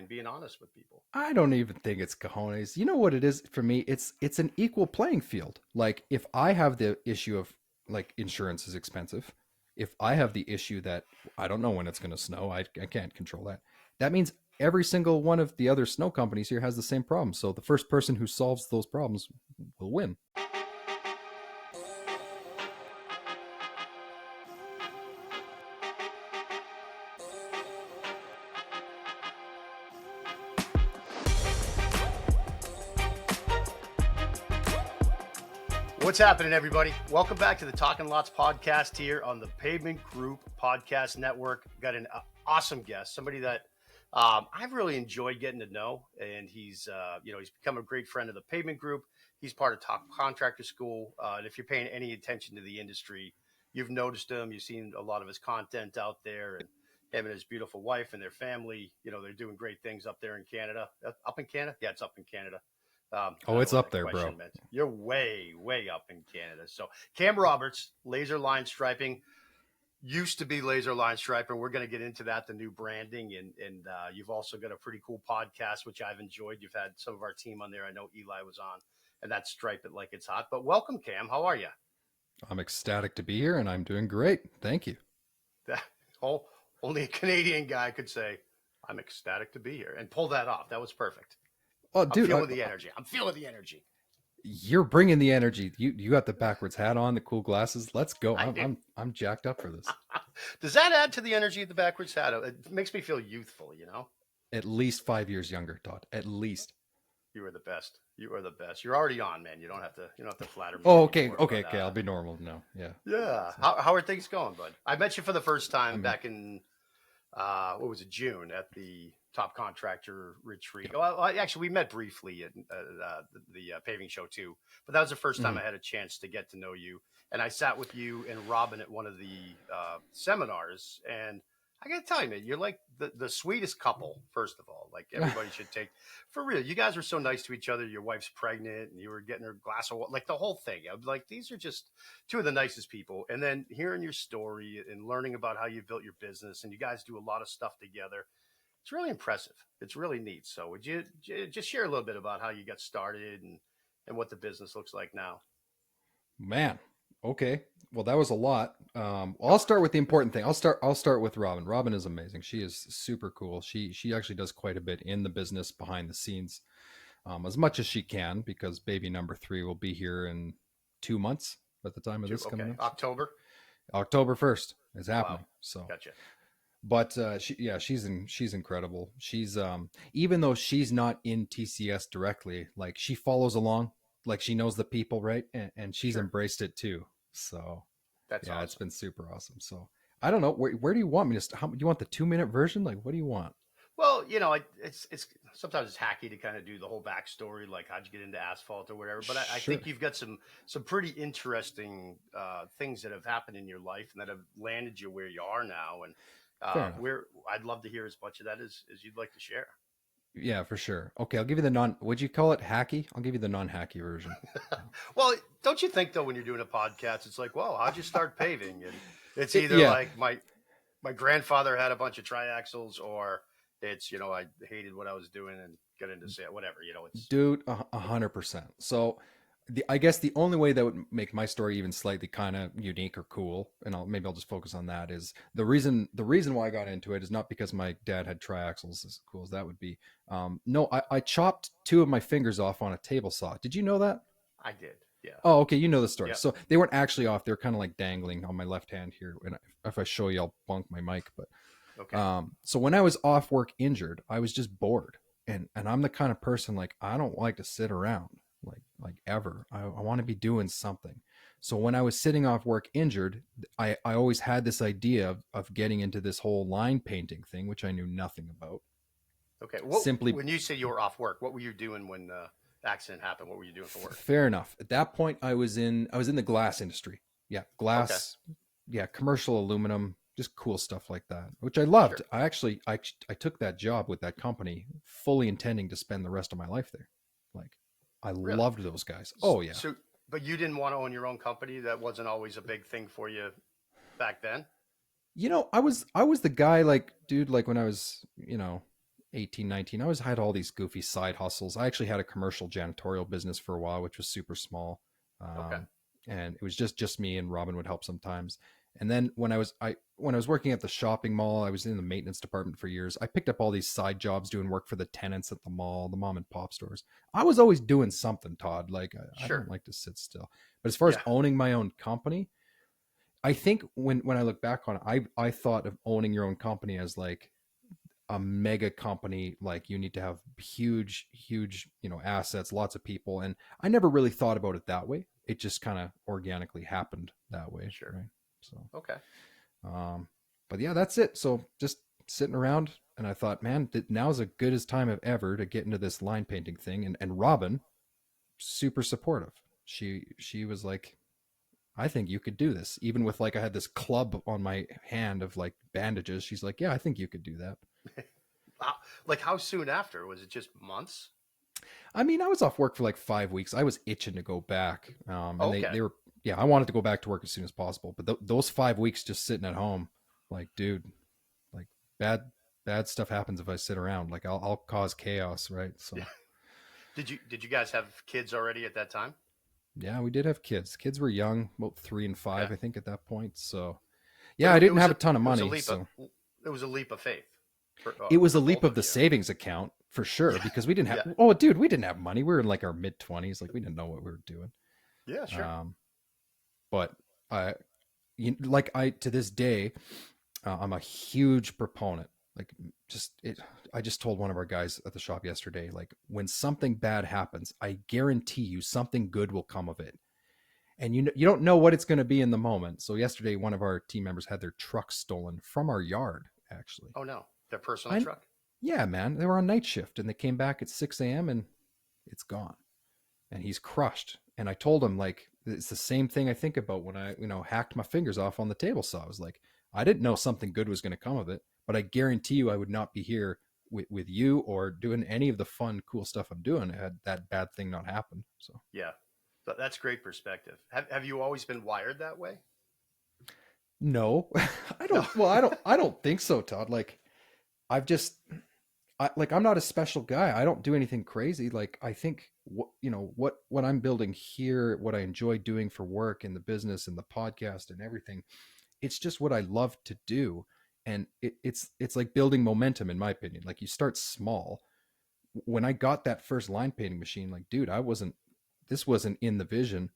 and being honest with people. I don't even think it's cojones. You know what it is for me? It's an equal playing field. Like if I have the issue of like insurance is expensive, if I have the issue that I don't know when it's going to snow, I can't control that. That means every single one of the other snow companies here has the same problem. So the first person who solves those problems will win. What's happening, everybody? Welcome back to the Talking Lots podcast here on the Pavement Group Podcast Network. Got an awesome guest, somebody that I've really enjoyed getting to know, and he's become a great friend of the Pavement Group. He's part of Top Contractor School, and if you're paying any attention to the industry, you've noticed him. You've seen a lot of his content out there, and him and his beautiful wife and their family. They're doing great things up there in Canada. Up in Canada, yeah, it's up in Canada. I Oh, don't know it's what up that there, bro. question meant. You're way, way up in Canada. So Cam Roberts, laser line striping, used to be laser line striper. We're going to get into that, the new branding, and you've also got a pretty cool podcast, which I've enjoyed. You've had some of our team on there. I know Eli was on, and that's Stripe It Like It's Hot. But welcome, Cam. How are you? I'm ecstatic to be here and I'm doing great. Thank you. That, oh, only a Canadian guy could say, "I'm ecstatic to be here," and pull that off. That was perfect. Oh, I'm dude, feeling the energy. I'm feeling the energy. you're bringing the energy. You got the backwards hat on, the cool glasses. Let's go. I I'm do. I'm I'm jacked up for this. Does that add to the energy of the backwards hat? It makes me feel youthful, you know? At least 5 years younger, Todd. At least. You are the best. You are the best. You're already on, man. You don't have to flatter me Oh, okay, anymore. okay, But okay. I'll be normal. No, yeah. yeah. So How are things going, bud? I met you for the first time I'm back in what was it, June at the Top Contractor Retreat. yeah. Well, actually, we met briefly at the paving show too, but that was the first time Mhm. I had a chance to get to know you. And I sat with you and Robin at one of the seminars, and I got to tell you, man, you're like the sweetest couple. First of all, like everybody should take for real. You guys were so nice to each other. Your wife's pregnant, and you were getting her glass of water, like the whole thing. I was like, these are just two of the nicest people. And then hearing your story and learning about how you built your business, and you guys do a lot of stuff together. It's really impressive. It's really neat. So would you just share a little bit about how you got started and what the business looks like now? Man. Okay. Well, that was a lot. Well, I'll Oh, start with the important thing. I'll start with Robin. Robin is amazing. She is super cool. She actually does quite a bit in the business behind the scenes, as much as she can because baby number three will be here in 2 months at the time of this coming okay. up. So October. October 1st is Wow. happening. So Gotcha. but she's incredible. She's even though she's not in TCS directly, like she follows along, like she knows the people, right? And she's Sure. embraced it too. So That's yeah, it's awesome. been super awesome. So I don't know where do you want me to how do you want the 2 minute version? Like what do you want? Well, it's sometimes it's hacky to kind of do the whole backstory, like how'd you get into asphalt or whatever. But I think Sure. you've got some pretty interesting things that have happened in your life and that have landed you where you are now. And Fair enough. where I'd love to hear as much of that as you'd like to share. Yeah, for sure. Okay, I'll give you the non would you call it hacky? I'll give you the non-hacky version. Well, don't you think though when you're doing a podcast, it's like, well, how'd you start paving? And it's either Yeah, like my grandfather had a bunch of triaxles, or it's I hated what I was doing and got into say whatever. It's dude, 100%. So, I guess the only way that would make my story even slightly kind of unique or cool, and maybe I'll just focus on that is the reason why I got into it is not because my dad had triaxles, as cool as that would be. No, I chopped two of my fingers off on a table saw. Did you know that? I did, yeah, Oh, okay, you know the story. yeah, So they weren't actually off; they were kind of like dangling on my left hand here. And if I show you, I'll bunk my mic. But okay, so when I was off work injured, I was just bored. And I'm the kind of person like I don't like to sit around like ever. I want to be doing something. So when I was sitting off work injured, I always had this idea of getting into this whole line painting thing, which I knew nothing about. okay. What Simply when you said you were off work, what were you doing when the accident happened? What were you doing for work? fair enough. At that point I was in the glass industry. Yeah, Okay, glass, yeah, commercial aluminum, just cool stuff like that, which I loved. sure, I took that job with that company fully intending to spend the rest of my life there. Like I really. loved those guys. Oh yeah. So, but you didn't want to own your own company. That wasn't always a big thing for you back then. I was the guy like dude like when I was, 18, 19, I always had all these goofy side hustles. I actually had a commercial janitorial business for a while, which was super small. Okay. Um, and it was just me, and Robin would help sometimes. And then when I was working at the shopping mall, I was in the maintenance department for years. I picked up all these side jobs doing work for the tenants at the mall, the mom and pop stores. I was always doing something, Todd. Like I Sure. don't like to sit still. But as far as Yeah. owning my own company, I think when I look back on it, I thought of owning your own company as like a mega company. Like you need to have huge assets, lots of people, and I never really thought about it that way. It just kind of organically happened that way, Sure. right? So Okay. um but yeah, that's it. So just sitting around, and I thought, man, now's as good as time of ever to get into this line painting thing. And Robin, super supportive. She was like, I think you could do this. Even with like I had this club on my hand of like bandages. She's like, yeah, I think you could do that. How, like how soon after? Was it just months? I mean, I was off work for like 5 weeks. I was itching to go back. And Okay. they were, yeah, I wanted to go back to work as soon as possible. But those 5 weeks just sitting at home, like, dude, like bad stuff happens if I sit around. Like I'll cause chaos, right? Yeah. So Did you guys have kids already at that time? yeah, we did have kids. Kids were young, about 3 and 5, Okay. I think, at that point. So But yeah, I it didn't was have a a ton of it was a money. leap of So it was a leap of faith it was a for leap both of of the you. savings account for sure, Yeah. because we didn't have, Yeah. oh, dude, we didn't have money. We were in like our mid 20s. Like we didn't know what we were doing. Yeah. Sure. Um, but I, like I, to this day, I'm a huge proponent. Like just it, I just told one of our guys at the shop yesterday, like when something bad happens, I guarantee you something good will come of it. And you don't know what it's going to be in the moment. So yesterday, one of our team members had their truck stolen from our yard, actually. Oh no, their personal I truck. Yeah, man, they were on night shift and they came back at 6 a.m. and it's gone, and he's crushed. And I told him, like, it's the same thing I think about when I hacked my fingers off on the table saw. I was like, I didn't know something good was going to come of it, but I guarantee you I would not be here with you or doing any of the fun cool stuff I'm doing had that bad thing not happened. So Yeah. That's great perspective. Have you always been wired that way? no, I No. don't. Well, I don't think so, Todd. Like I've just, I'm not a special guy. I don't do anything crazy. Like I think what I'm building here, what I enjoy doing for work in the business and the podcast and everything, it's just what I love to do. And it's like building momentum, in my opinion. Like you start small. When I got that first line painting machine, like, dude, this wasn't in the vision.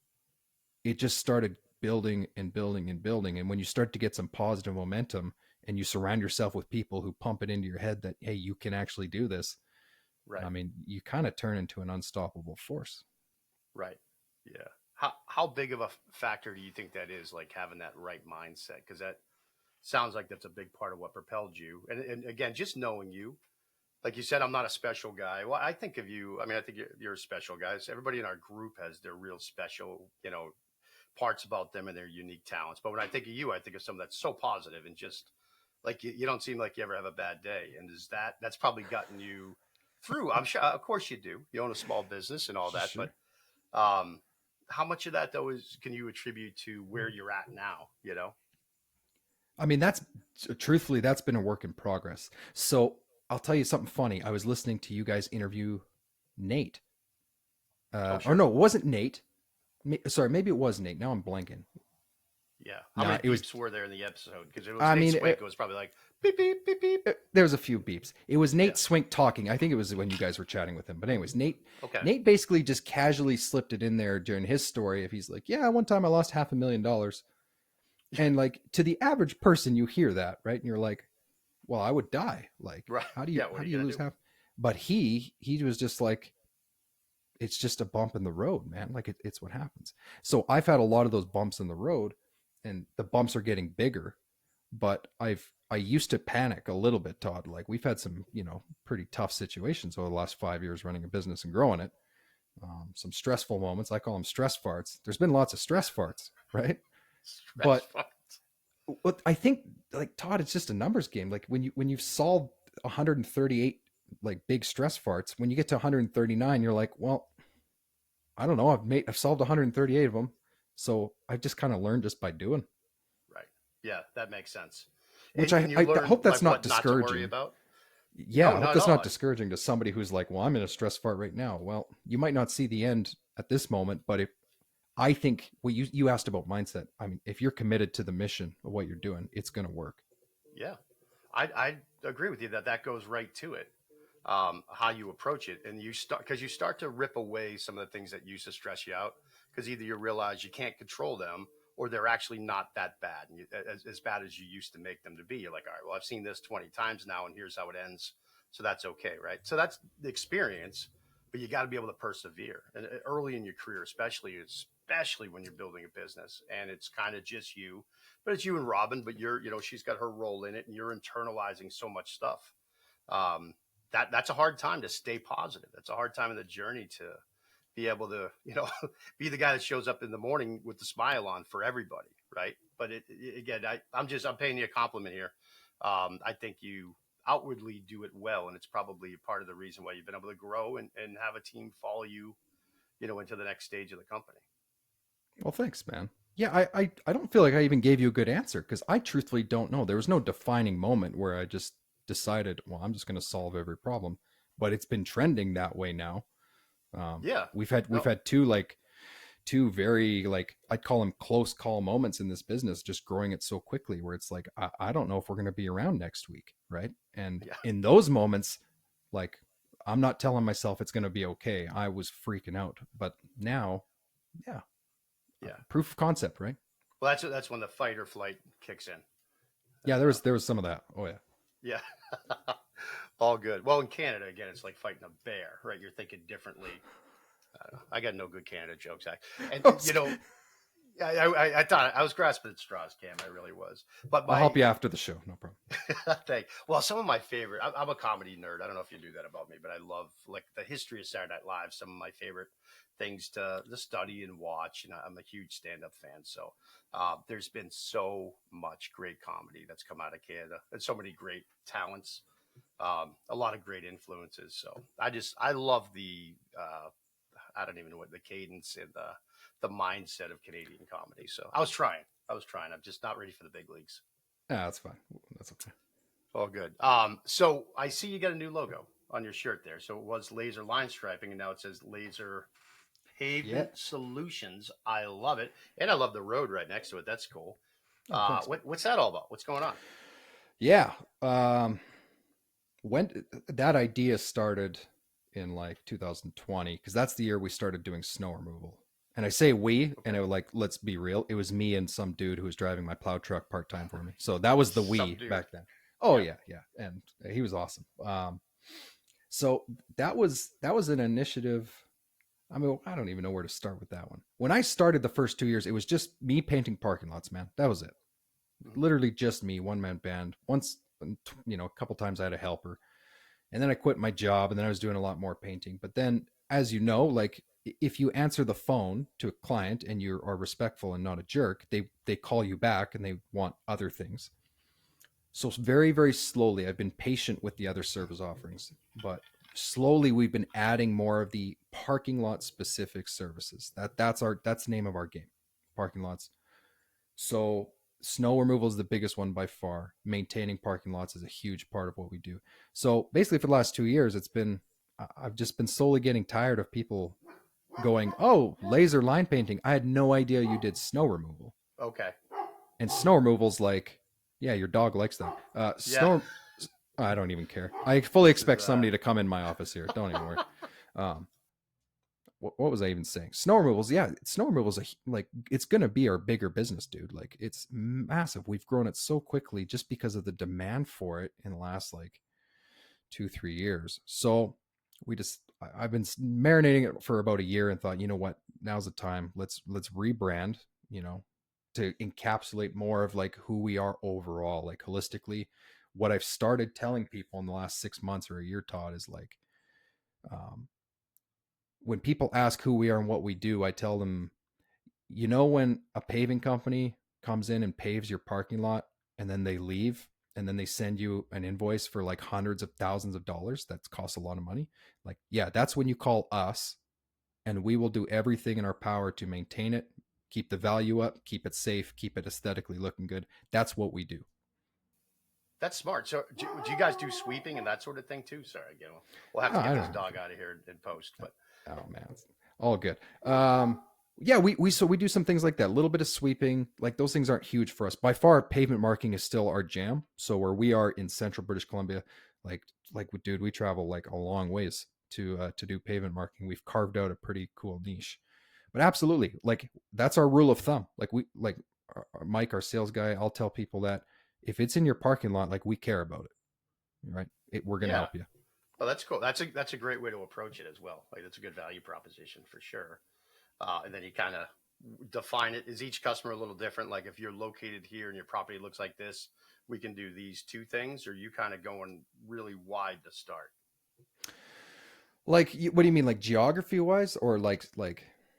It just started building and building and building. And when you start to get some positive momentum and you surround yourself with people who pump it into your head that, hey, you can actually do this, I Right. mean, you kind of turn into an unstoppable force. Right. Yeah. How big of a factor do you think that is? Like having that right mindset, because that sounds like that's a big part of what propelled you. And again, just knowing you, like you said, I'm not a special guy. Well, I think of you. I mean, I think you're a special guy. So everybody in our group has their real special, parts about them and their unique talents. But when I think of you, I think of something that's so positive and just like you don't seem like you ever have a bad day. And that's probably gotten you through. I'm sure, of course, you do. You own a small business and all that, Sure. but um, how much of that though is can you attribute to where you're at now? I mean, truthfully, that's been a work in progress. So I'll tell you something funny. I was listening to you guys interview Nate. Oh, Or sure. no, it wasn't Nate. Sorry, maybe it was Nate. Now I'm blanking. Yeah. How Nah, many it was, beeps were there in the episode? Because it was I Nate mean, Swink. It was probably like beep beep beep beep. there was a few beeps. It was Yeah. Nate Swink talking. I think it was when you guys were chatting with him. But anyways, Okay. Nate basically just casually slipped it in there during his story. If he's like, yeah, one time I lost $500,000, and like to the average person, you hear that, right? And you're like, well, I would die. Like, Right. how do you Yeah. What how are do you you gonna lose do? half? But he was just like, it's just a bump in the road, man. Like it's what happens. So I've had a lot of those bumps in the road, and the bumps are getting bigger. But I used to panic a little bit, Todd. Like we've had some pretty tough situations over the last 5 years running a business and growing it. Some stressful moments. I call them stress farts. There's been lots of stress farts, right? Stress But fund. what I think, like Todd, it's just a numbers game. Like when you've solved 138 like big stress farts, when you get to 139, you're like, well, I don't know. I've solved 138 of them, so I just kind of learned just by doing. Right. Yeah, that makes sense. Which And you I learn hope that's like not what not to worry discouraging. about. Yeah, No, I hope not at that's all. not discouraging to somebody who's like, well, I'm in a stress fart right now. Well, you might not see the end at this moment, but if I think, well, you asked about mindset. I mean, if you're committed to the mission of what you're doing, it's going to work. Yeah, I agree with you that that goes right to it. How you approach it, and you start because you start to rip away some of the things that used to stress you out. Because either you realize you can't control them, or they're actually not that bad, and as bad as you used to make them to be. You're like, all right, well, I've seen this 20 times now, and here's how it ends. So that's okay, right? So that's the experience, but you got to be able to persevere. And early in your career, especially when you're building a business, and it's kind of just you, but it's you and Robin. But she's got her role in it, and you're internalizing so much stuff. Um, that's a hard time to stay positive. That's a hard time in the journey to be able to, be the guy that shows up in the morning with the smile on for everybody, right? But again, I'm paying you a compliment here. I think you outwardly do it well, and it's probably part of the reason why you've been able to grow and have a team follow you, into the next stage of the company. Well, thanks, man. Yeah, I don't feel like I even gave you a good answer because I truthfully don't know. There was no defining moment where I just decided, well, I'm just going to solve every problem. But it's been trending that way now. Yeah, We've no, had two very like I'd call them close call moments in this business, just growing it so quickly where it's like I don't know if we're going to be around next week, right? And yeah, in those moments, like I'm not telling myself it's going to be okay. I was freaking out, but now, yeah, yeah. proof of concept, right? Well, that's when the fight or flight kicks in, Yeah, and there was some of that. Oh yeah. yeah. All good. Well, in Canada, again, it's like fighting a bear, right? You're thinking differently. I don't know. I got no good Canada jokes. I thought I was grasping at straws, Cam. I really was. But I'll help you after the show, no problem. well, some of my favorite. I'm a comedy nerd. I don't know if you knew that about me, but I love like the history of Saturday Night Live. Some of my favorite things to study and watch. And I'm a huge stand up fan. So there's been so much great comedy that's come out of Canada, and so many great talents. A lot of great influences. So I love the I don't even know what the cadence and the mindset of Canadian comedy. So I was trying. I'm just not ready for the big leagues. Yeah, that's fine. That's okay. All good. So I see you got a new logo on your shirt there. So it was laser line striping, and now it says laser Yeah. pavement solutions. I love it, and I love the road right next to it. That's cool. Oh, thanks. What's that all about? What's going on? Yeah. When that idea started in like 2020, because that's the year we started doing snow removal. And I say we, and Okay, it was like, let's be real. It was me and some dude who was driving my plow truck part time for me. So that was the some we dude. back then. Oh Yeah. yeah, yeah, and he was awesome. So that was an initiative. I mean, I don't even know where to start with that one. When I started the first 2 years, it was just me painting parking lots, man. That was it. Mhm. Literally just me, one man band. Once, a couple times I had a helper, and then I quit my job, and then I was doing a lot more painting. But then, as you know, like if you answer the phone to a client and you are respectful and not a jerk, they call you back and they want other things. So very, very slowly, I've been patient with the other service offerings, but slowly we've been adding more of the parking lot specific services. That's the name of our game, parking lots. So snow removal is the biggest one by far. Maintaining parking lots is a huge part of what we do. So basically, for the last 2 years, I've just been slowly getting tired of people going, "Oh, laser line painting. I had no idea you did snow removal." Okay. And snow removal's like, yeah, your dog likes that. Yeah. I don't even care. I fully This is expect somebody to come in my office here. Don't even worry. Um, what was I even saying? Snow removals, yeah, snow removals like it's gonna be our bigger business, dude. Like it's massive. We've grown it so quickly just because of the demand for it in the last like 2 3 years. So I've been marinating it for about a year and thought, you know what, now's the time. Let's rebrand. You know, to encapsulate more of like who we are overall, like holistically. What I've started telling people in the last 6 months or a year, Todd, is like um, when people ask who we are and what we do, I tell them, when a paving company comes in and paves your parking lot and then they leave and then they send you an invoice for like hundreds of thousands of dollars that costs a lot of money, like, yeah, that's when you call us and we will do everything in our power to maintain it, keep the value up, keep it safe, keep it aesthetically looking good. That's what we do. That's smart. So, do you guys do sweeping and that sort of thing too? Sorry, again, we'll have to get I this don't. dog out of here in post. But Oh man, it's all good. Yeah, we do some things like that. A little bit of sweeping, like those things aren't huge for us. By far, pavement marking is still our jam. So where we are in central British Columbia, like dude, we travel like a long ways to do pavement marking. We've carved out a pretty cool niche. But absolutely, like that's our rule of thumb. Like Mike, our sales guy, I'll tell people that if it's in your parking lot, like we care about it, right? We're gonna yeah, help you. well, that's cool. That's a great way to approach it as well. Like that's a good value proposition for sure. And then you kind of define it. Is each customer a little different? Like if you're located here and your property looks like this, we can do these two things, or you kind of going really wide to start? Like, what do you mean, like geography wise, or like?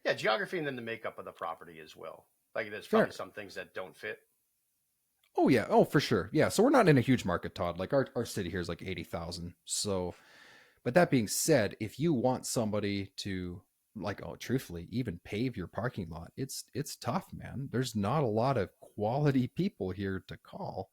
Yeah, geography and then the makeup of the property as well. Like there's probably Fair. some things that don't fit. Oh yeah. Oh, for sure. Yeah. So we're not in a huge market, Todd. Like our city here is like 80,000. So, but that being said, if you want somebody to like, oh, truthfully, even pave your parking lot, it's tough, man. There's not a lot of quality people here to call.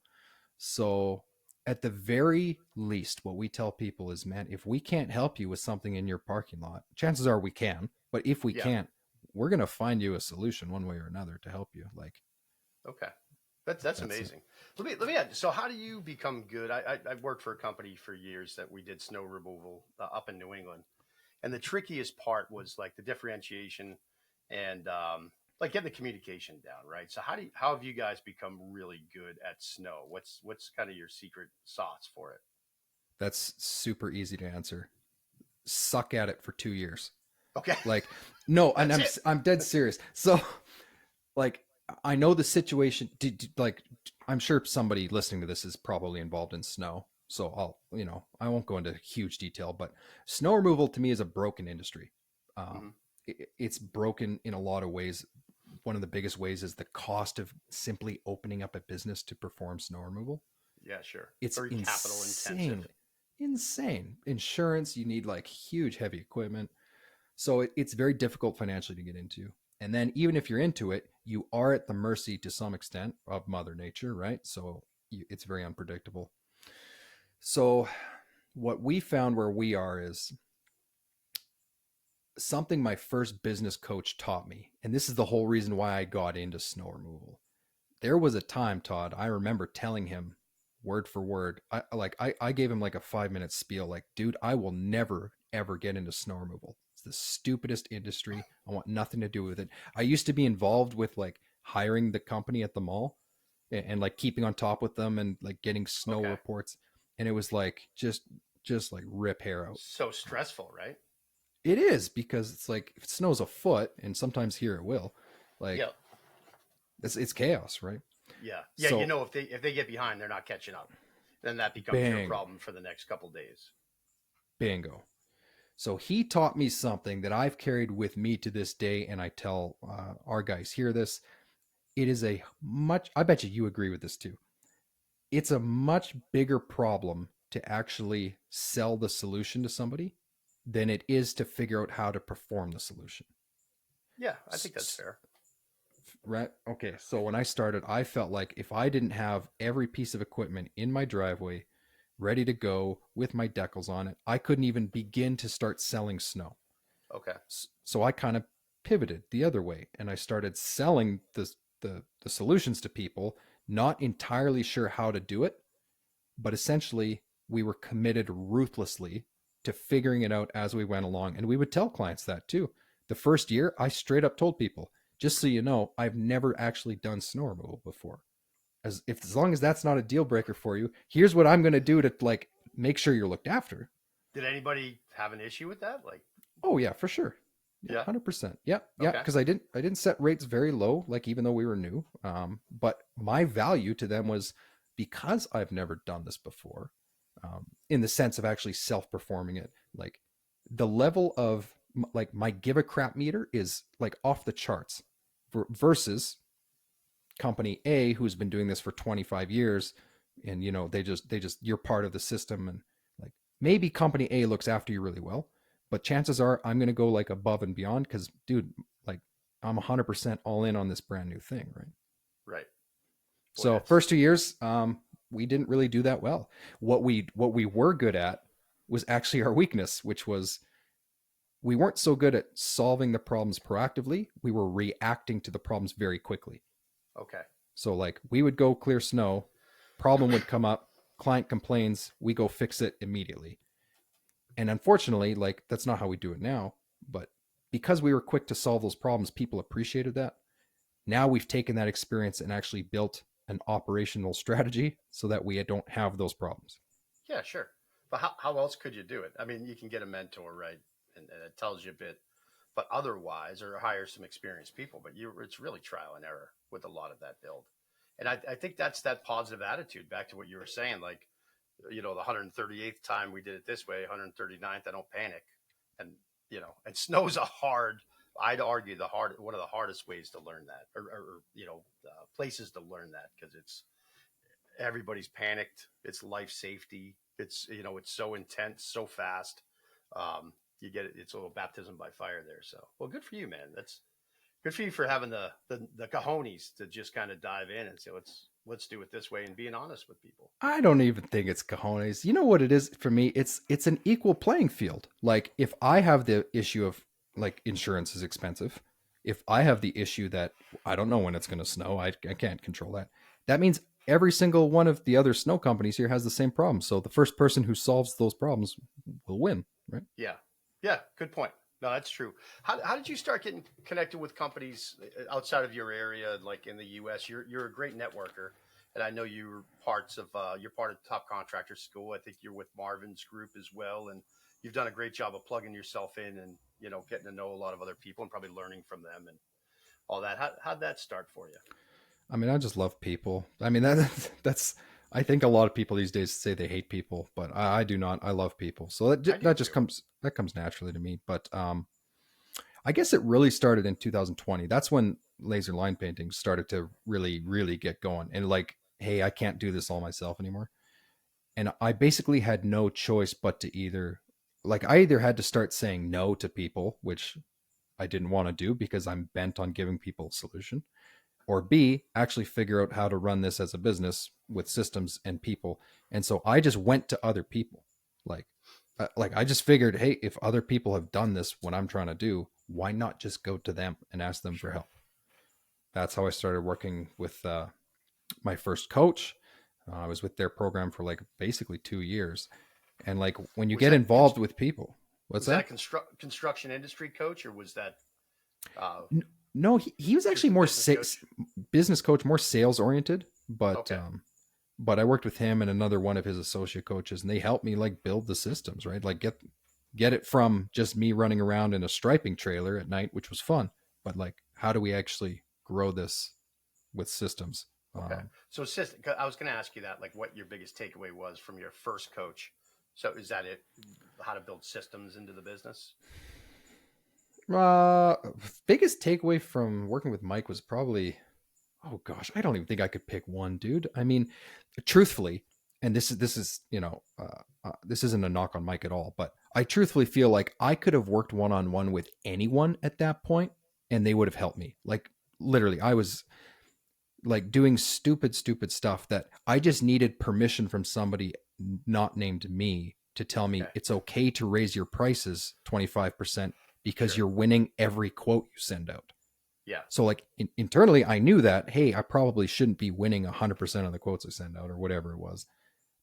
So, at the very least, what we tell people is, man, if we can't help you with something in your parking lot, chances are we can. But if we Yeah. can't, we're gonna find you a solution one way or another to help you. Like Okay. That's that's it. amazing. Let me add. So how do you become good? I worked for a company for years that we did snow removal up in New England, and the trickiest part was like the differentiation and like getting the communication down, right? So how have you guys become really good at snow? What's kind of your secret sauce for it? That's super easy to answer. Suck at it for 2 years. Okay, Like, no, and that's it. I'm dead serious. So, like, I know the situation. Like, I'm sure somebody listening to this is probably involved in snow. So I won't go into huge detail, but snow removal to me is a broken industry. Hmm. It's broken in a lot of ways. One of the biggest ways is the cost of simply opening up a business to perform snow removal. Yeah, sure. It's Very capital intensive. insanely insane. Insurance, you need like huge heavy equipment. So it's very difficult financially to get into. And then even if you're into it, you are at the mercy to some extent of Mother Nature, right? So it's very unpredictable. So what we found where we are is something my first business coach taught me. And this is the whole reason why I got into snow removal. There was a time, Todd, I remember telling him word for word. I gave him like a 5 minute spiel, like, dude, I will never ever get into snow removal. It's the stupidest industry. I want nothing to do with it. I used to be involved with like hiring the company at the mall and like keeping on top with them and like getting snow Okay. reports. And it was like just like rip hair out. So stressful, right? It is because it's like if it snows a foot, and sometimes here it will, Yeah. like it's chaos, right? Yeah. Yeah. You So know, if they get behind, they're not catching up. Then that becomes your bang, problem for the next couple days. bingo. So he taught me something that I've carried with me to this day, and I tell our guys hear this. It is a much. I bet you agree with this too. It's a much bigger problem to actually sell the solution to somebody than it is to figure out how to perform the solution. Yeah, I think that's fair. Right. Okay. So when I started, I felt like if I didn't have every piece of equipment in my driveway ready to go with my decals on it, I couldn't even begin to start selling snow. Okay. So I kind of pivoted the other way and I started selling the solutions to people, not entirely sure how to do it, but essentially we were committed ruthlessly to figuring it out as we went along. And we would tell clients that too. The first year, I straight up told people, just so you know, I've never actually done snow removal before. As long as that's not a deal breaker for you, here's what I'm going to do to like make sure you're looked after. Did anybody have an issue with that? Like, Oh yeah, for sure. Yeah, yeah. 100%. Yeah, yeah. Okay. Because I didn't set rates very low, like even though we were new. But my value to them was because I've never done this before, in the sense of actually self-performing it. Like the level of like my give a crap meter is like off the charts versus company A who's been doing this for 25 years, and they just you're part of the system, and like maybe company A looks after you really well, but chances are I'm going to go like above and beyond because dude, like I'm 100% all in on this brand new thing, right? Right. Boy, So that's first 2 years, we didn't really do that well. What we were good at was actually our weakness, which was we weren't so good at solving the problems proactively. We were reacting to the problems very quickly. Okay. So like we would go clear snow, problem would come up, client complains, we go fix it immediately. And unfortunately, like that's not how we do it now, but because we were quick to solve those problems, people appreciated that. Now we've taken that experience and actually built an operational strategy so that we don't have those problems. Yeah, sure. But how else could you do it? I mean, you can get a mentor, right? And it tells you a bit, but otherwise, or hire some experienced people. But it's really trial and error with a lot of that build. And I think that's that positive attitude. Back to what you were saying, like the 138th time we did it this way, 139th, I don't panic. And and snow's a hard. I'd argue one of the hardest ways to learn that, or places to learn that because everybody's panicked. It's life safety. It's so intense, so fast. You get it. It's a little baptism by fire there. So, well, good for you, man. That's good for you for having the cojones to just kind of dive in and say, let's do it this way and being honest with people. I don't even think it's cojones. You know what it is for me? It's an equal playing field. Like if I have the issue of like insurance is expensive, if I have the issue that I don't know when it's going to snow, I can't control that. That means every single one of the other snow companies here has the same problem. So the first person who solves those problems will win, right? Yeah, yeah, good point. No, that's true. How did you start getting connected with companies outside of your area, like in the U.S.? You're a great networker, and I know you're part of Top Contractor School. I think you're with Marvin's group as well, and you've done a great job of plugging yourself in and getting to know a lot of other people and probably learning from them and all that. How'd that start for you? I mean, I just love people. I mean, that's. I think a lot of people these days say they hate people, but I do not. I love people, so I do too. that comes naturally to me. But I guess it really started in 2020. That's when laser line painting started to really get going. And like, hey, I can't do this all myself anymore. And I basically had no choice but to I either had to start saying no to people, which I didn't want to do because I'm bent on giving people a solution, or B, actually figure out how to run this as a business with systems and people. And so I just went to other people. Like, like I just figured, hey, if other people have done this, what I'm trying to do, why not just go to them and ask them for Sure. help? That's how I started working with my first coach. I was with their program for like basically 2 years. And like when you Was get that involved with people, what's was that that? a construction industry coach, or was that uh, No, he was actually just a more business coach? business coach, more sales oriented, Okay. but I worked with him and another one of his associate coaches, and they helped me like build the systems, right? Like get it from just me running around in a striping trailer at night, which was fun, but like how do we actually grow this with systems? Okay. So, I was going to ask you that, like, what your biggest takeaway was from your first coach. So, is that it? How to build systems into the business? Uh, Biggest takeaway from working with Mike was probably, oh gosh, I don't even think I could pick one, dude. I mean, truthfully, and this is this isn't a knock on Mike at all, but I truthfully feel like I could have worked one on one with anyone at that point, and they would have helped me. Like literally, I was like doing stupid stuff that I just needed permission from somebody not named me to tell me Okay. it's okay to raise your prices 25% because Sure. you're winning every quote you send out. Yeah. So like internally, I knew that, hey, I probably shouldn't be winning 100% of the quotes I send out or whatever it was.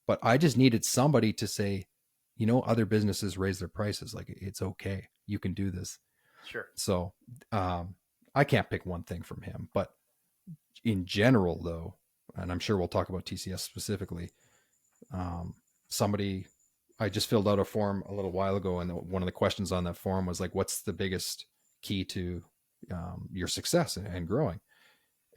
But I just needed somebody to say, other businesses raise their prices. Like it's okay. You can do this. Sure. So I can't pick one thing from him. But in general, though, and I'm sure we'll talk about TCS specifically, um, somebody, I just filled out a form a little while ago. And one of the questions on that form was like, what's the biggest key to your success and growing?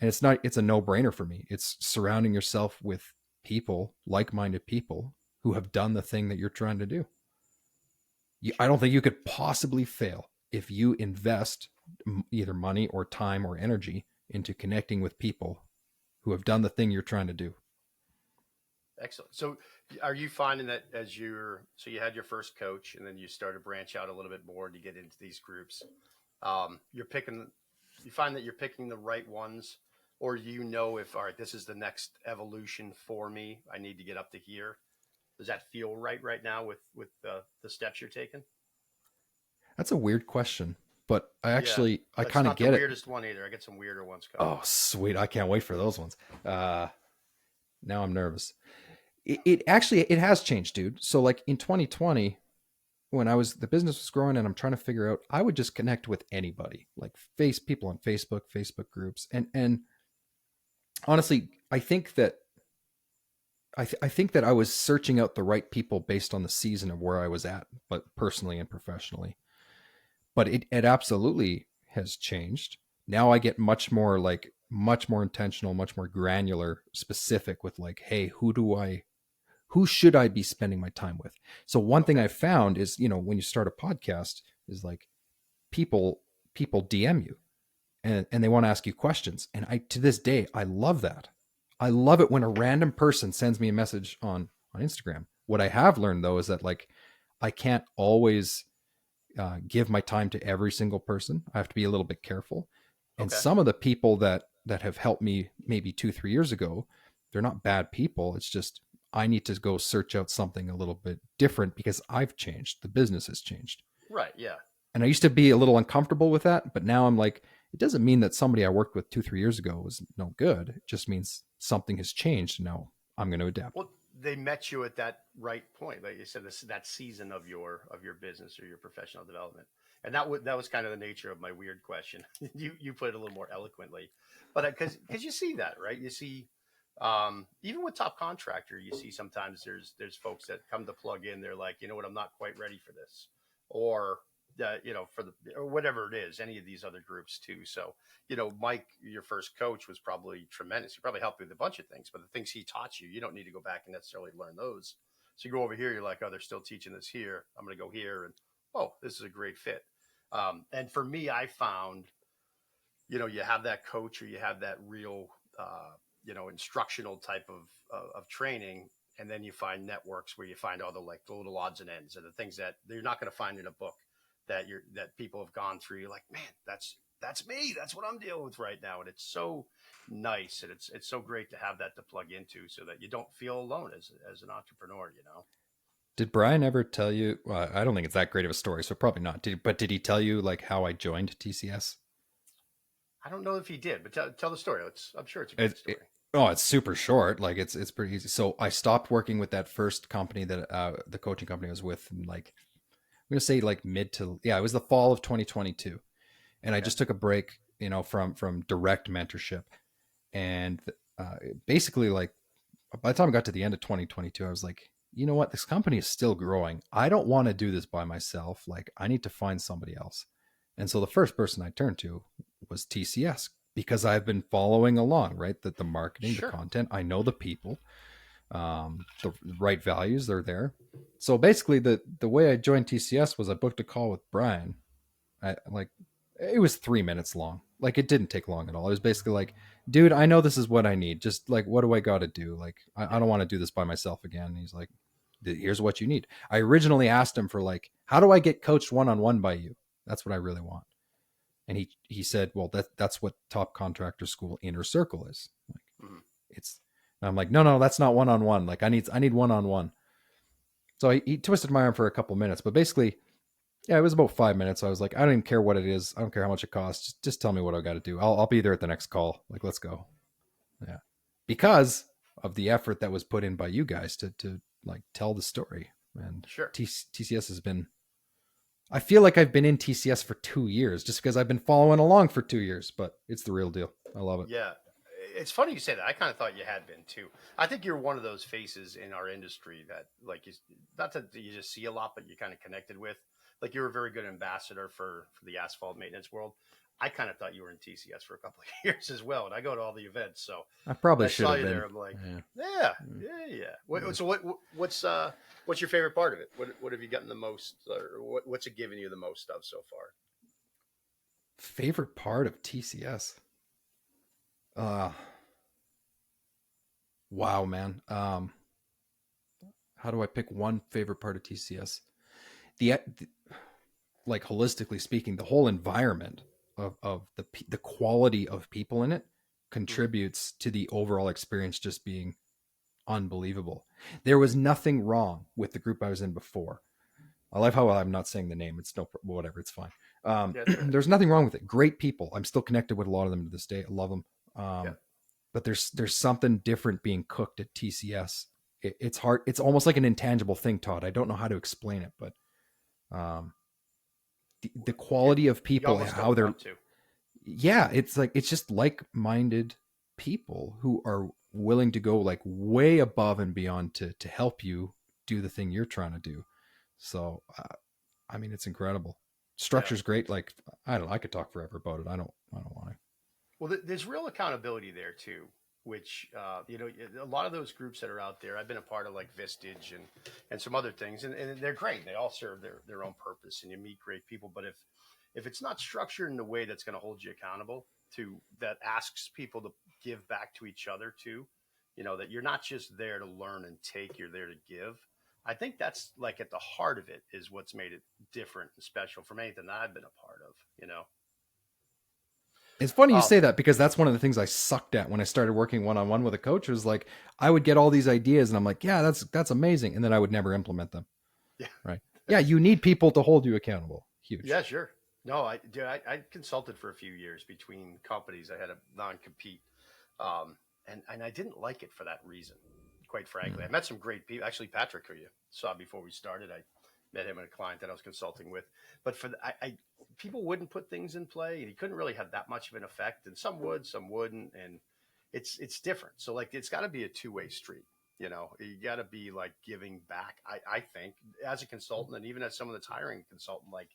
And it's a no-brainer for me. It's surrounding yourself with people, like-minded people who have done the thing that you're trying to do. I Sure. don't think you could possibly fail if you invest either money or time or energy into connecting with people who have done the thing you're trying to do. Excellent. So, are you finding that so you had your first coach and then you started to branch out a little bit more to get into these groups? You're picking, you find that you're picking the right ones, or you know if all right, this is the next evolution for me. I need to get up to here. Does that feel right now with the steps you're taking? That's a weird question, but Yeah, I that's kind of not the get it. weirdest one either. I get some weirder ones coming. Oh, sweet. I can't wait for those ones. Uh, Now I'm nervous. It actually it has changed, dude. So like in 2020, when the business was growing and I'm trying to figure out, I would just connect with anybody, like face people on Facebook, Facebook groups, and honestly, I think that I was searching out the right people based on the season of where I was at, but personally and professionally. But it absolutely has changed. Now I get much more intentional, much more granular, specific with like, hey, who should I be spending my time with? So one thing Okay. I found is, when you start a podcast is like people DM you and they want to ask you questions. And to this day, I love that. I love it when a random person sends me a message on Instagram. What I have learned though is that like I can't always give my time to every single person. I have to be a little bit careful. And Okay. some of the people that have helped me maybe 2 3 years ago, they're not bad people. It's just I need to go search out something a little bit different because I've changed. The business has changed. Right. Yeah. And I used to be a little uncomfortable with that, but now I'm like, it doesn't mean that somebody I worked with 2 3 years ago was no good. It just means something has changed. And now I'm going to adapt. Well, they met you at that right point, like you said, this that season of your business or your professional development, and that was kind of the nature of my weird question. You put it a little more eloquently, but because you see that right, you see even with top contractor, you see sometimes there's folks that come to plug in. They're like, you know what, I'm not quite ready for this, or for the or whatever it is, any of these other groups too. So Mike, your first coach was probably tremendous. He probably helped you with a bunch of things, but the things he taught you, you don't need to go back and necessarily learn those. So you go over here, you're like, oh, they're still teaching this here. I'm going to go here, and oh, this is a great fit. And for me, I found, you have that coach or you have that real, instructional type of training, and then you find networks where you find all the little odds and ends and the things that you're not going to find in a book that people have gone through. You're like, man, that's me. That's what I'm dealing with right now, and it's so nice, and it's so great to have that to plug into, so that you don't feel alone as an entrepreneur. Did Brian ever tell you? Well, I don't think it's that great of a story, so probably not. But did he tell you like how I joined TCS? I don't know if he did, but tell the story. I'm sure it's a great It, story. oh, it's super short. Like it's pretty easy. So I stopped working with that first company that the coaching company I was with, in like I'm gonna say like mid to yeah, it was the fall of 2022, and I Okay. just took a break, from direct mentorship, and uh, basically like by the time I got to the end of 2022, I was like, you know what, this company is still growing. I don't want to do this by myself. Like I need to find somebody else. And so the first person I turned to was TCS because I've been following along, right? That the marketing, the Sure. content, I know the people, the right values, they're there. So basically, the way I joined TCS was I booked a call with Brian. Like it was 3 minutes long. Like it didn't take long at all. It was basically like, dude, I know this is what I need. Just like, what do I got to do? Like, I Yeah. don't want to do this by myself again. And he's like, here's what you need. I originally asked him for like, how do I get coached one on one by you? That's what I really want. And he said, well, that's what Top Contractor School Inner Circle is. Like Mhm. it's, and I'm like, no, that's not one on one. Like I need one on one. So he twisted my arm for a couple minutes, but basically, yeah, it was about 5 minutes. I was like, I don't even care what it is. I don't care how much it costs. Just tell me what I got to do. I'll be there at the next call. Like, let's go. Yeah, because of the effort that was put in by you guys to like tell the story. And Sure. TCS has been. I feel like I've been in TCS for 2 years just because I've been following along for 2 years. But it's the real deal. I love it. Yeah. It's funny you say that. I kind of thought you had been too. I think you're one of those faces in our industry that, like, not that you just see a lot, but you kind of connected with. Like, you're a very good ambassador for the asphalt maintenance world. I kind of thought you were in TCS for a couple of years as well, and I go to all the events. So I when probably I should saw have you been. there, I'm like, Yeah. yeah, Mm. yeah. Yeah. So what's your favorite part of it? What have you gotten the most, or what's it given you the most of so far? Favorite part of TCS? Uh, wow, man. How do I pick one favorite part of TCS? The like holistically speaking, the whole environment of the quality of people in it Mhm. contributes to the overall experience just being unbelievable. There was nothing wrong with the group I was in before. I love how I'm not saying the name. It's no whatever. It's fine. Yeah, that's all right. There's nothing wrong with it. Great people. I'm still connected with a lot of them to this day. I love them. Yeah. But there's something different being cooked at TCS. It's hard. It's almost like an intangible thing, Todd. I don't know how to explain it, but um, the Yeah. quality of You people, almost how don't they're, want to. yeah, it's like it's just like-minded people who are willing to go like way above and beyond to help you do the thing you're trying to do. So I mean, it's incredible. Yeah. Structure's great. Like I don't know, I could talk forever about it. I don't want to. Well, there's real accountability there too, which a lot of those groups that are out there. I've been a part of like Vistage and some other things, and they're great. They all serve their own purpose, and you meet great people. But if it's not structured in a way that's going to hold you accountable to that asks people to give back to each other too, that you're not just there to learn and take, you're there to give. I think that's like at the heart of it is what's made it different and special from anything that I've been a part of. It's funny you Um, say that because that's one of the things I sucked at when I started working one on one with a coach. Was like I would get all these ideas and I'm like, yeah, that's amazing, and then I would never implement them. yeah. Right? Yeah, you need people to hold you accountable. Huge. Yeah, sure. No, I consulted for a few years between companies. I had a non-compete, and I didn't like it for that reason. Quite frankly, I Mm. met some great people. Actually, Patrick, who you saw before we started, I met him and a client that I was consulting with. But I people wouldn't put things in play, and he couldn't really have that much of an effect. And some would, some wouldn't, and it's different. So like, it's got to be a two-way street. You got to be like giving back. I think as a consultant, and even as someone that's hiring a consultant, like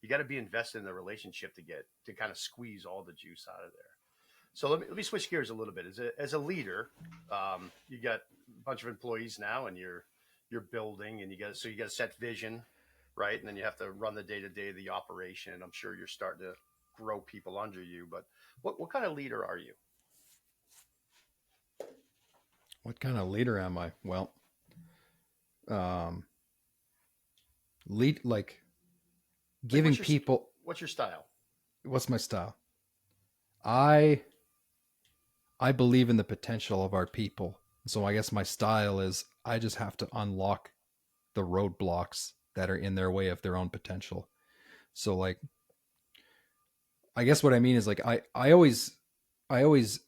you got to be invested in the relationship to kind of squeeze all the juice out of there. So let me switch gears a little bit. As a leader, you got a bunch of employees now, and you're building, and you got to set vision, right? And then you have to run the day to day of the operation. And I'm sure you're starting to grow people under you. But what kind of leader are you? What kind of leader am I? Well, um, lead like Like giving people. what's your style? What's my style? I I believe in the potential of our people. So I guess my style is I just have to unlock the roadblocks that are in their way of their own potential. So like I guess what I mean is like I always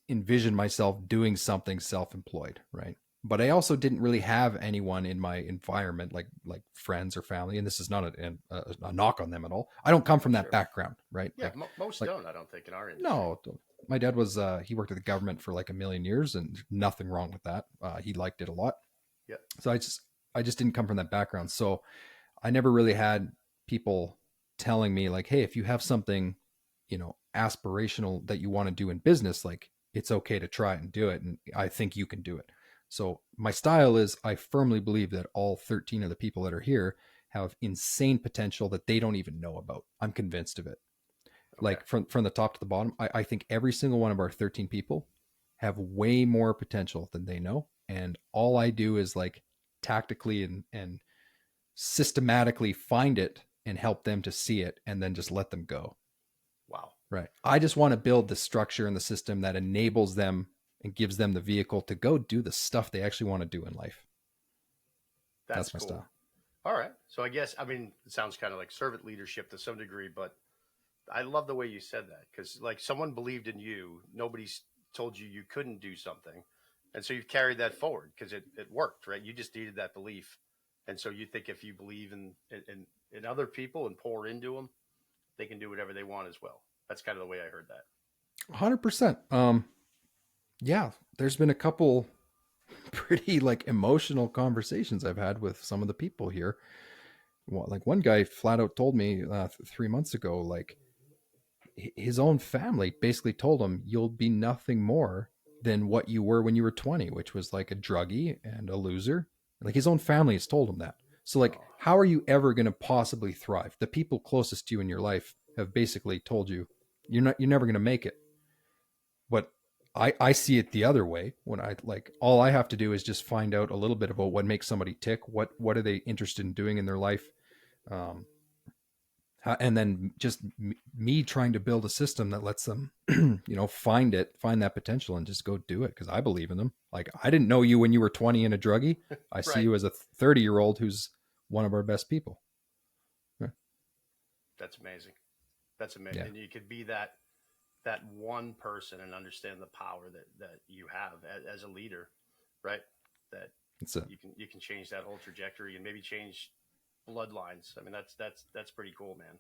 envision myself doing something self-employed, right? But I also didn't really have anyone in my environment like friends or family, and this is not a knock on them at all. I don't come Oh, from that sure. background, right? Yeah, most Like don't. I don't think in our industry. no, my dad was he worked at the government for like a million years, and nothing wrong with that. He liked it a lot. Yeah. So I just didn't come from that background. So I never really had people telling me like, hey, if you have something, aspirational that you want to do in business, like it's okay to try it and do it. And I think you can do it. So my style is I firmly believe that all 13 of the people that are here have insane potential that they don't even know about. I'm convinced of it. Okay. Like from the top to the bottom, I think every single one of our 13 people have way more potential than they know. And all I do is like tactically and systematically find it and help them to see it and then just let them go. Wow. Right. I just want to build the structure and the system that enables them and gives them the vehicle to go do the stuff they actually want to do in life. That's That's my cool. style. All right. So I guess it sounds kind of like servant leadership to some degree, but I love the way you said that because like someone believed in you. Nobody's told you you couldn't do something, and so you've carried that forward because it worked, right? You just needed that belief, and so you think if you believe in other people and pour into them, they can do whatever they want as well. That's kind of the way I heard that. 100%. Yeah, there's been a couple pretty like emotional conversations I've had with some of the people here. Well, like one guy flat out told me 3 months ago, like his own family basically told him, "You'll be nothing more than what you were when you were 20, which was like a druggie and a loser." Like his own family has told him that. So like, Oh, how are you ever going to possibly thrive? The people closest to you in your life have basically told you you're never going to make it. But I see it the other way when I like all I have to do is just find out a little bit about what makes somebody tick. What are they interested in doing in their life? Um, And then just me trying to build a system that lets them, find that potential and just go do it. Because I believe in them. Like, I didn't know you when you were 20 and a druggie. I see Right. you as a 30-year-old who's one of our best people. Yeah. That's amazing. That's amazing. Yeah. And you could be that one person and understand the power that you have as a leader, right? That It's a you can change that whole trajectory and maybe change bloodlines. I mean, that's pretty cool, man.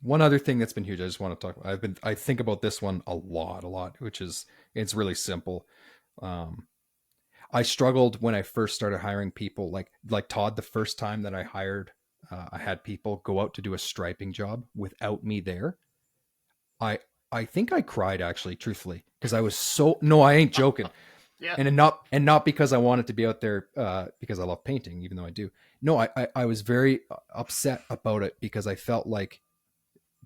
one other thing that's been huge. I just want to talk about. I think about this one a lot, which is, it's really simple. Um, I struggled when I first started hiring people, like Todd. The first time that I hired, I had people go out to do a striping job without me there. I I think I cried, actually, truthfully, because I was so, no, I ain't joking, Yeah. and not because I wanted to be out there, because I love painting, even though I do. No, I was very upset about it because I felt like,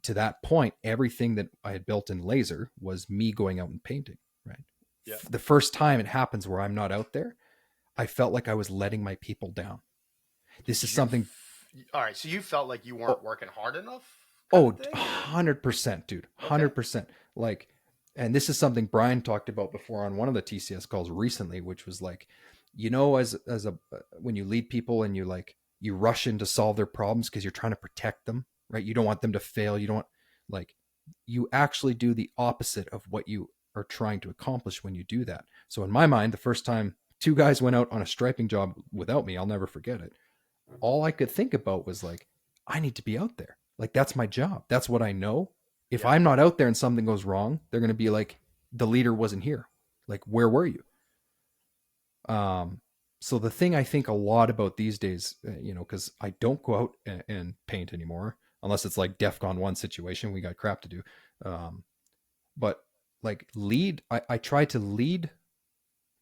to that point, everything that I had built in laser was me going out and painting. Right. Yeah. The first time it happens where I'm not out there, I felt like I was letting my people down. This is You something. all right. So you felt like you weren't Oh, working hard enough, kind of oh, thing, or 100%, dude. okay. 100%. Like, and this is something Brian talked about before on one of the TCS calls recently, which was like, as a when you lead people and you rush in to solve their problems because you're trying to protect them, right? You don't want them to fail. You don't want, like, you actually do the opposite of what you are trying to accomplish when you do that. So in my mind, the first time two guys went out on a striping job without me, I'll never forget it. All I could think about was like, I need to be out there. Like, that's my job. That's what I know. If Yeah. I'm not out there and something goes wrong, they're going to be like, the leader wasn't here. Like, where were you? Um, so the thing I think a lot about these days, because I don't go out and paint anymore, unless it's like DEFCON 1 situation, we got crap to do. Um, but like, I try to lead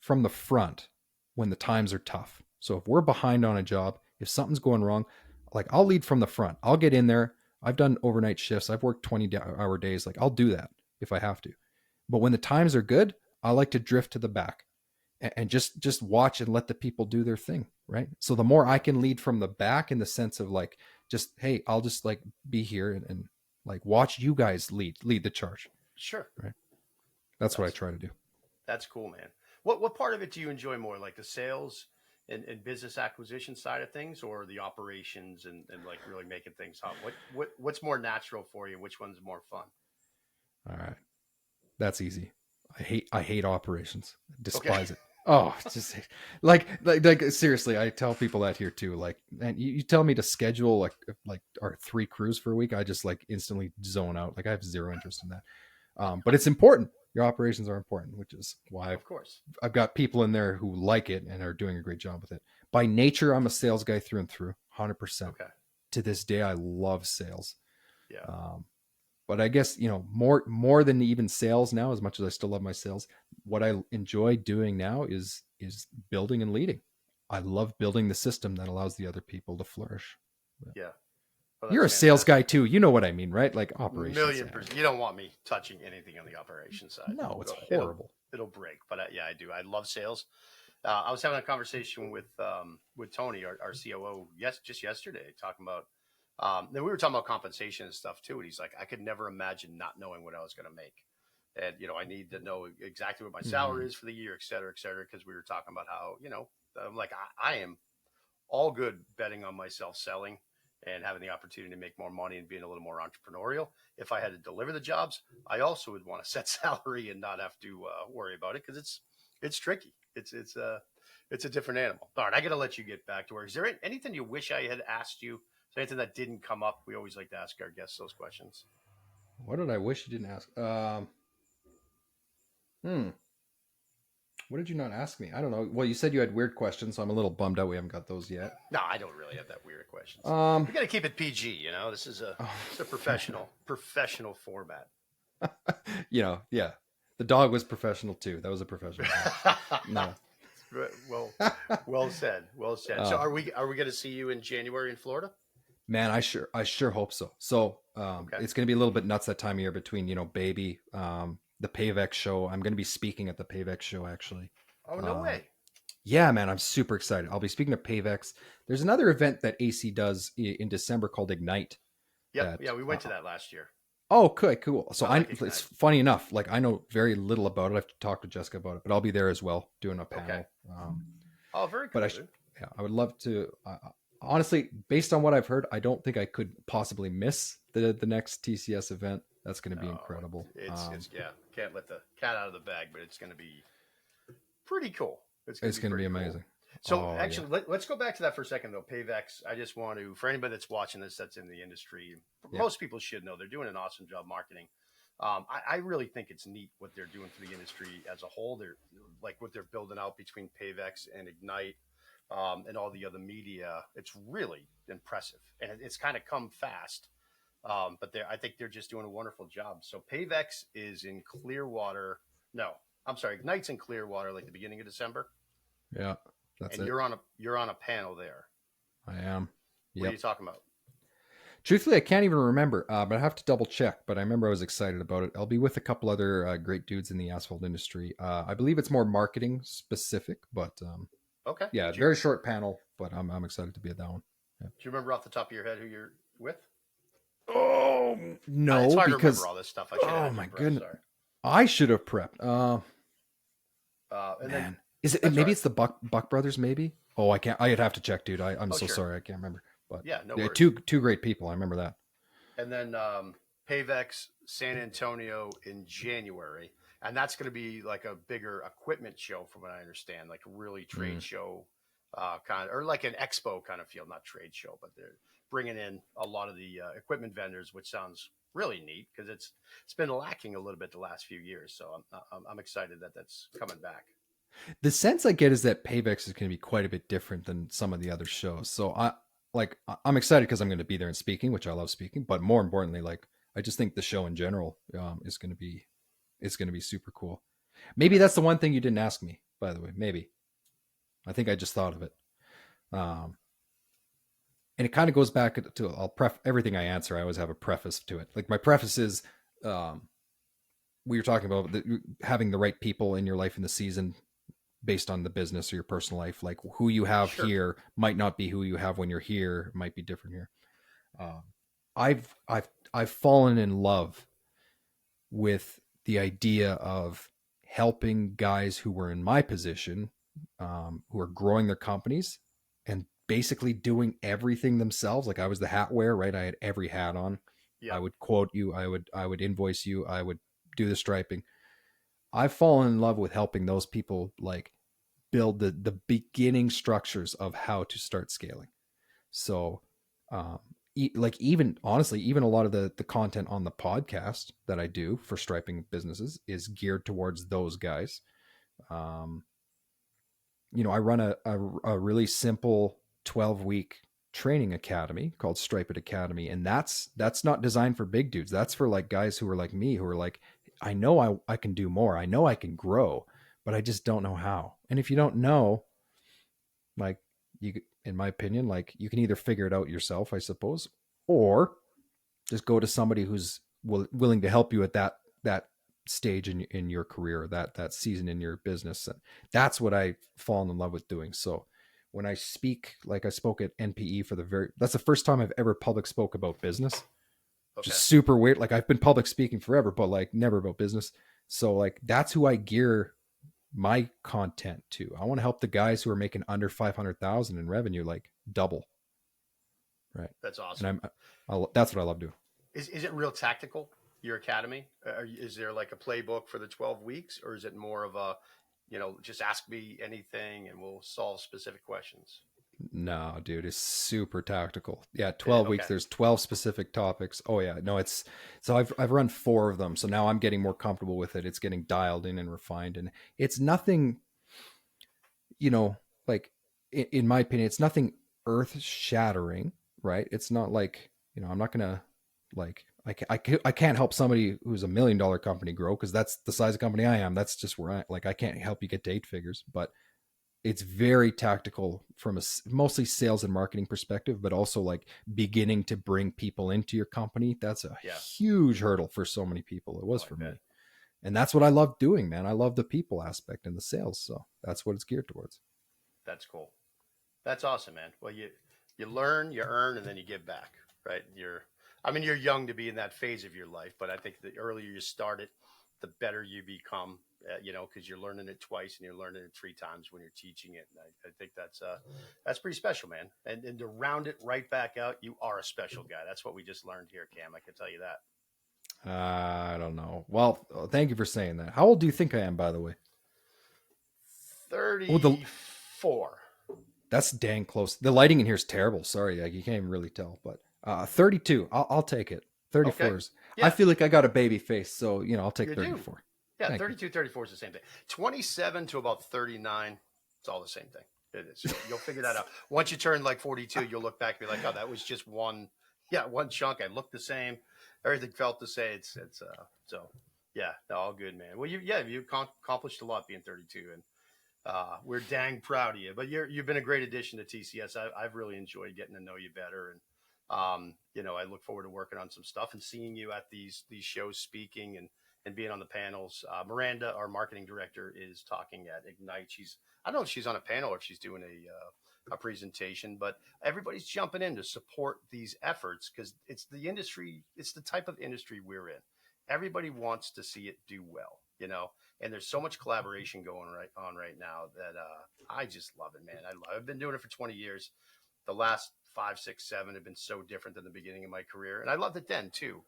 from the front when the times are tough. So if we're behind on a job, if something's going wrong, like, I'll lead from the front. I'll get in there. I've done overnight shifts. I've worked 20-hour days. Like, I'll do that if I have to. But when the times are good, I like to drift to the back and just watch and let the people do their thing, right? So the more I Yeah. can lead from the back, in the sense of like, just, hey, I'll just like be here and like watch you guys lead the charge, Sure. right? That's what I That's try to do. that's cool, man. What part of it do you enjoy more, like the sales and business acquisition side of things, or the operations and like really making things hot? What's more natural for you? Which one's more fun? All right. That's easy. I hate operations. I Okay. despise it. Oh, it's just like seriously, I tell people that here too. Like, man, you tell me to schedule like our 3 crews for a week, I just like instantly zone out. Like, I have zero interest in that. But it's important. Your operations are important, which is why Of course. I've got people in there who like it and are doing a great job with it. By nature, I'm a sales guy through and through, 100%. Okay. To this day, I love sales. Yeah. Um, but I guess, more than even sales now, as much as I still love my sales, what I enjoy doing now is building and leading. I love building the system that allows the other people to flourish. Yeah. Well, You're that's a sales guy fantastic. too. You know what I mean, right? Like, operations. Million percent. You don't want me touching anything on the operation side. No, it's It'll horrible. it'll break. But yeah, I do. I love sales. I was having a conversation with Tony, our COO, just yesterday, talking about. Then we were talking about compensation and stuff too, and he's like, I could never imagine not knowing what I was going to make, and I need to know exactly what my salary Mhm. is for the year, et cetera, because we were talking about how I'm like I am all good betting on myself selling and having the opportunity to make more money and being a little more entrepreneurial. If I had to deliver the jobs, I also would want to set salary and not have to worry about it because it's tricky. It's a different animal. All right, I got to let you get back to work. Is there anything you wish I had asked you? Is there anything that didn't come up? We always like to ask our guests those questions. What did I wish you didn't ask? Hmm. What did you not ask me? I don't know. Well, you said you had weird questions, so I'm a little bummed out we haven't got those yet. No, I don't really have that weird questions. Um, We got to keep it PG. This is a oh, it's a professional format. yeah. The dog was professional too. That was a professional dog. No. well, well said. Well said. So Uh, are we going to see you in January in Florida? man, I sure hope so. So, Okay. it's going to be a little bit nuts that time of year between, baby, the Pave show. I'm going to be speaking at the Pave show, actually. Oh, no Um, way. yeah, man, I'm super excited. I'll be speaking to Pave. There's another event that AC does in December called Ignite. Yep. that Yeah, we went to that last year. oh, okay, cool. So I like it's Ignite. funny enough, like I know very little about it. I have to talk to Jessica about it, but I'll be there as well doing a Okay. panel. Oh, very But cool, dude. yeah, I would love to. Honestly, based on what I've heard, I don't think I could possibly miss the next TCS event. That's going to be No, incredible. it's yeah. Can't let the cat out of the bag, but it's going to be pretty cool. It's going to It's be going to be pretty cool. amazing. So Oh yeah, actually, let's go back to that for a second, though. Pavex. I just want to, for anybody that's watching this, that's in the industry, yeah, most people should know they're doing an awesome job marketing. I really think it's neat what they're doing for the industry as a whole. They're like what they're building out between Pavex and Ignite, and all the other media. It's really impressive, and it's kind of come fast. But I think they're just doing a wonderful job. So Pavex is in Clearwater. No, I'm sorry, Ignite's in Clearwater, like the beginning of December, yeah. That's and it. you're on a panel there. I am. What are Yep. you talking about? Truthfully, I can't even remember, but I have to double check. But I remember I was excited about it. I'll be with a couple other great dudes in the asphalt industry. I believe it's more marketing specific, but Okay. yeah, very short panel. But I'm excited to be at that one. Yeah. Do you remember off the top of your head who you're with? Oh It's no, hard to remember because all this stuff. I should have oh had you my prep. goodness, Sorry. I should have prepped. And then Man, is it? that's all Maybe right. it's the Buck brothers. Maybe. Oh, I can't. I'd have to check, dude. I'm Oh, so sure. sorry. I can't remember. But Yeah, no yeah, worries. two great people. I remember that. And then Pavex San Antonio in January, and that's going to be like a bigger equipment show, from what I understand, like a really trade Mm. show kind of, or like an expo kind of feel, not trade show, but they're bringing in a lot of the equipment vendors, which sounds really neat because it's been lacking a little bit the last few years. So I'm excited that that's coming back. The sense I get is that Payvex is going to be quite a bit different than some of the other shows. So I'm excited because I'm going to be there and speaking, which I love speaking. But more importantly, like I just think the show in general is going to be it's going to be super cool. Maybe that's the one thing you didn't ask me, by the way. Maybe I think I just thought of it. Um, and it kind of goes back to everything I answer. I always have a preface to it. Like my preface is um, we were talking about having the right people in your life in the season based on the business or your personal life. Like who you have Sure. here might not be who you have when you're here. Might be different here. Um, I've fallen in love with the idea of helping guys who were in my position, who are growing their companies and basically doing everything themselves. Like I was the hat wearer, right? I had every hat on. I Yep. would quote you. I would invoice you. I would do the striping. I've fallen in love with helping those people like build the beginning structures of how to start scaling. So, um, like even honestly, even a lot of the content on the podcast that I do for striping businesses is geared towards those guys. Um, I run a really simple 12-week training academy called Stripe It Academy, and that's not designed for big dudes. That's for like guys who are like me, who are like, I know I can do more. I know I can grow, but I just don't know how. And if you don't know, like you, in my opinion, like you can either figure it out yourself, I suppose, or just go to somebody who's willing to help you at that stage in your career, that season in your business. And that's what I fallen in love with doing. So when I speak, like I spoke at NPE that's the first time I've ever public spoke about business, which is Okay. super weird. Like I've been public speaking forever, but like never about business. So like that's who I gear my content to. I want to help the guys who are making under 500,000 in revenue, like double. Right. That's And awesome. that's what I love doing. Is it real tactical? Your academy? Is there like a playbook for the 12 weeks, or is it more of a, just ask me anything and we'll solve specific questions? No, dude, it's super tactical. Yeah, 12 weeks. Okay. There's 12 specific topics. Oh yeah, no, it's so I've run 4 of them. So now I'm getting more comfortable with it. It's getting dialed in and refined, and it's nothing, you know, like in my opinion, it's nothing earth shattering, right? It's not like, I'm not gonna like I can't help somebody who's $1 million company grow because that's the size of company I am. That's just where I can't help you get to 8 figures, but it's very tactical from a mostly sales and marketing perspective, but also like beginning to bring people into your company. That's a Yeah. huge hurdle for so many people. It was Oh, I for bet. me. And that's what I love doing, man. I love the people aspect and the sales. So that's what it's geared towards. That's cool. That's awesome, man. Well, you learn, you earn, and then you give back, right? I mean, you're young to be in that phase of your life, but I think the earlier you start it, the better you become. Because you're learning it twice and you're learning it three times when you're teaching it. And I think that's pretty special, man. And to round it right back out, you are a special guy. That's what we just learned here, Cam. I can tell you that. I don't know. Well, thank you for saying that. How old do you think I am, by the way? Oh, 34. that's dang close. The lighting in here is terrible. Sorry, like, you can't even really tell. But 32. I'll take it. 34 Okay. is. Yeah, I feel like I got a baby face, so I'll take you 34. do. Yeah, Thank 32, 34 is the same thing. 27 to about 39, it's all the same thing. It is. You'll figure that out. Once you turn like 42, you'll look back and be like, oh, that was just one chunk. I looked the same. Everything felt the same. So yeah, no, all good, man. Well, you accomplished a lot being 32, and we're dang proud of you. But you've been a great addition to TCS. I've really enjoyed getting to know you better, and I look forward to working on some stuff and seeing you at these shows, speaking and being on the panels. Miranda, our marketing director, is talking at Ignite. I don't know if she's on a panel or if she's doing a presentation, but everybody's jumping in to support these efforts because it's the industry, it's the type of industry we're in. Everybody wants to see it do well, and there's so much collaboration going on right now that I just love it, man. I've been doing it for 20 years. The last 5, 6, 7 have been so different than the beginning of my career, and I loved it then too.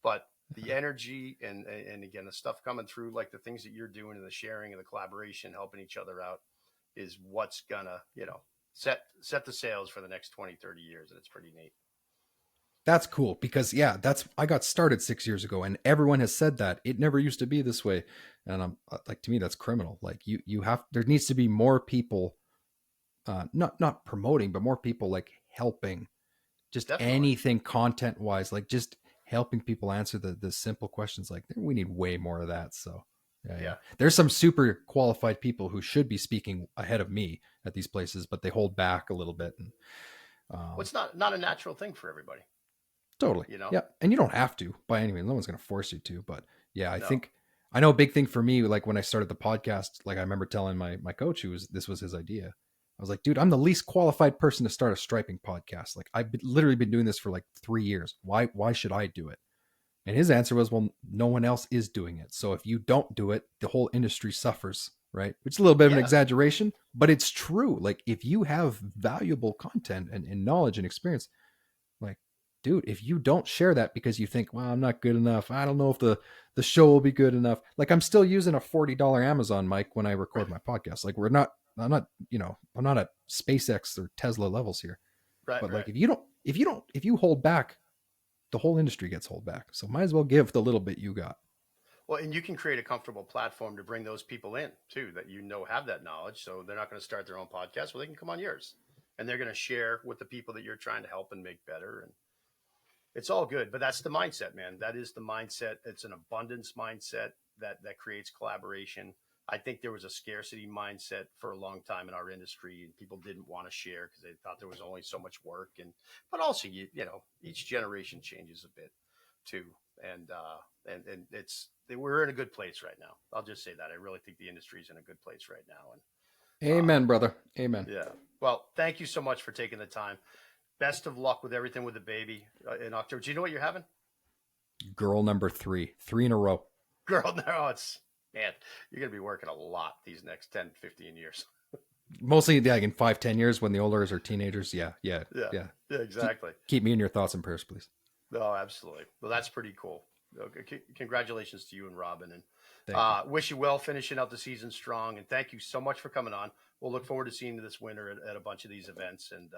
But the energy and again the stuff coming through, like the things that you're doing and the sharing and the collaboration, helping each other out, is what's gonna set the sails for the next 20, 30 years, and it's pretty neat. That's cool because I got started 6 years ago, and everyone has said that it never used to be this way, and I'm like, to me that's criminal. Like there needs to be more people, not promoting, but more people like helping, just Definitely. anything content wise, like just helping people answer the simple questions. Like we need way more of that. So yeah. Yeah. There's some super qualified people who should be speaking ahead of me at these places, but they hold back a little bit. And Well, it's not a natural thing for everybody. totally. You know. Yeah. And you don't have to by any means. No one's going to force you to. But yeah, No. I know a big thing for me, like when I started the podcast, like I remember telling my coach this was his idea. I was like, dude, I'm the least qualified person to start a striping podcast. Like literally been doing this for like 3 years. Why should I do it? And his answer was, well, no one else is doing it. So if you don't do it, the whole industry suffers, right? Which is a little bit of an Yeah. exaggeration, but it's true. Like if you have valuable content and knowledge and experience, like, dude, if you don't share that because you think, well, I'm not good enough, I don't know if the show will be good enough. Like I'm still using a $40 Amazon mic when I record my podcast. Like I'm not at SpaceX or Tesla levels here. Right. But like Right. if you hold back, the whole industry gets hold back. So might as well give the little bit you got. Well, and you can create a comfortable platform to bring those people in too that have that knowledge. So they're not going to start their own podcast. Well, they can come on yours, and they're going to share with the people that you're trying to help and make better. And it's all good. But that's the mindset, man. That is the mindset. It's an abundance mindset that creates collaboration. I think there was a scarcity mindset for a long time in our industry, and people didn't want to share because they thought there was only so much work. But also, each generation changes a bit too, and we're in a good place right now. I'll just say that I really think the industry is in a good place right now. And Amen, brother. Amen. yeah, well, thank you so much for taking the time. Best of luck with everything with the baby in October. Do you know what you're having? Girl number 3 in a row. Girl, no, man, you're going to be working a lot these next 10, 15 years. Mostly like in 5-10 years when the olders are teenagers. Yeah. Yeah, exactly. Keep me in your thoughts and prayers, please. No, absolutely. Well, that's pretty cool. Okay, congratulations to you and Robin, and Thank you. wish you well finishing out the season strong. And thank you so much for coming on. We'll look forward to seeing you this winter at a bunch of these events. And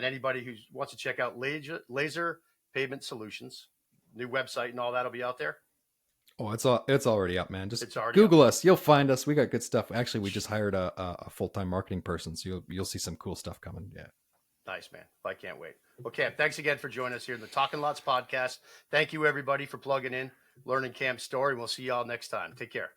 anybody who wants to check out Laser Pavement Solutions, new website and all that'll be out there. Oh, it's already up, man. Just It's already Google up. us. You'll find us. We got good stuff. Actually, we just hired a full-time marketing person, so you'll see some cool stuff coming. Yeah. Nice, man. I can't wait. Well, Cam, thanks again for joining us here in the Talking Lots podcast. Thank you, everybody, for plugging in, learning Cam's story. We'll see y'all next time. Take care.